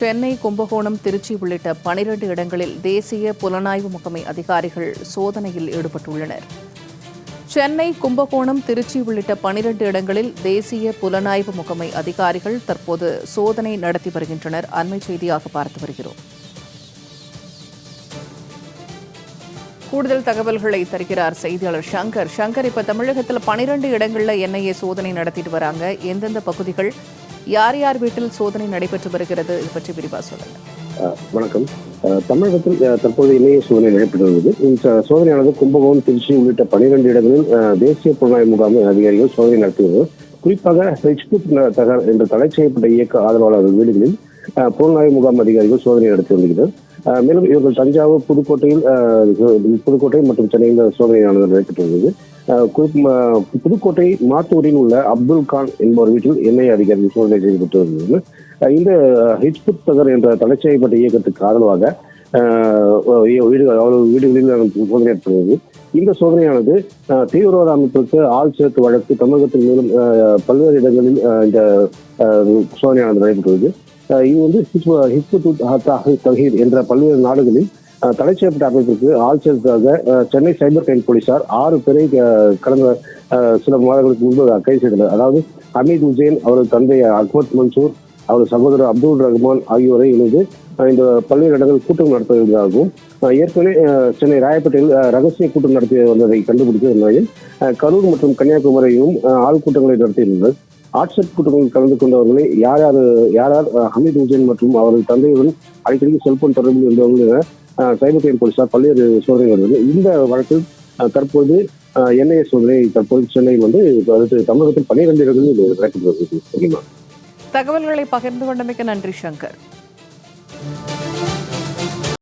சென்னை, கும்பகோணம், திருச்சி உள்ளிட்ட 12 இடங்களில் தேசிய புலனாய்வு முகமை அதிகாரிகள் சோதனையில் ஈடுபட்டுள்ளனர். சென்னை, கும்பகோணம், திருச்சி உள்ளிட்ட 12 இடங்களில் தேசிய புலனாய்வு முகமை அதிகாரிகள் தற்போது சோதனை நடத்தி வருகின்றனர். அண்மை செய்தியாக பார்த்து வருகிறோம். கூடுதல் தகவல்களை தருகிறார் செய்தியாளர் சங்கர். இப்ப தமிழகத்தில் 12 இடங்கள்ல என்ஐஏ சோதனை நடத்திட்டு வராங்க. எந்தெந்த பகுதிகள், யார் யார் வீட்டில் சோதனை நடைபெற்று வருகிறது, இது பற்றி விரிவாக சொல்லுங்க. வணக்கம். தமிழகத்தில் தற்போது இணைய சோதனை நடைபெற்று வருகிறது. இந்த சோதனையானது கும்பகோணம், திருச்சி உள்ளிட்ட 12 இடங்களில் தேசிய புலனாய்வு முகாமை அதிகாரிகள் சோதனை நடத்துகிறது. குறிப்பாக ஹிஜ்புத் தகர் என்ற தடை செய்யப்பட்ட இயக்க ஆதரவாளர்கள் வீடுகளில் புலனாய்வு முகாம் அதிகாரிகள் சோதனை நடத்தி வருகிறது. மேலும் இவர்கள் தஞ்சாவூர், புதுக்கோட்டை மற்றும் சென்னையில் சோதனையானது நடைபெற்று வருகிறது. புதுக்கோட்டை மாத்தூரில் உள்ள அப்துல் கான் என்பவர் வீட்டில் என்ஐஏ அதிகாரிகள் சோதனை செய்யப்பட்டு வருகிறது. இந்த ஹிஜ்புத் தகர் என்ற தடை செய்யப்பட்ட இயக்கத்துக்கு ஆதரவாக வீடுகளில் சோதனை ஏற்படுகிறது. இந்த சோதனையானது தீவிரவாத அமைப்புக்கு ஆள் சேர்த்து வழக்கு தமிழகத்தில் மேலும் பல்வேறு இடங்களில் இந்த சோதனையானது நடைபெற்றுள்ளது. இது ஹிஜ்புத் தஹீர் என்ற பல்வேறு நாடுகளில் தடை செய்யப்பட்ட அமைப்பிற்கு ஆள் சேர்த்ததாக சென்னை சைபர் கிரைம் போலீசார் 6 பேரை கடந்த சில மாதங்களுக்கு முன்பு கைது செய்தனர். அதாவது ஹமீத் உசேன், அவரது தந்தை அஹ்மத் மன்சூர், அவரது சகோதரர் அப்துல் ரஹ்மான் ஆகியோரை இணைந்து இந்த பல்வேறு இடங்களில் கூட்டம் நடத்துவதாகவும், ஏற்கனவே சென்னை ராயப்பேட்டையில் ரகசிய கூட்டம் நடத்தி வந்ததை கண்டுபிடித்த நிலையில் கரூர் மற்றும் கன்னியாகுமரியும் ஆள் கூட்டங்களை நடத்தியிருந்தனர். வாட்ஸ்அப் கூட்டங்களில் கலந்து கொண்டவர்களை யார் ஹமீத் உசேன் மற்றும் அவரது தந்தையுடன் அடிக்கடி செல்போன் தொடர்பில் இருந்தவர்கள் சைபர் கிரைம் போலீசார் பல்வேறு சோதனை வருகிறது. இந்த வழக்கில் தற்போது என்ஐஏ சோதனை தற்போது சென்னையில் தமிழகத்தில் 12 இடங்களில் நடைபெற்று வருகிறது. தகவல்களை பகிர்ந்து கொண்டமைக்கு நன்றி சங்கர்.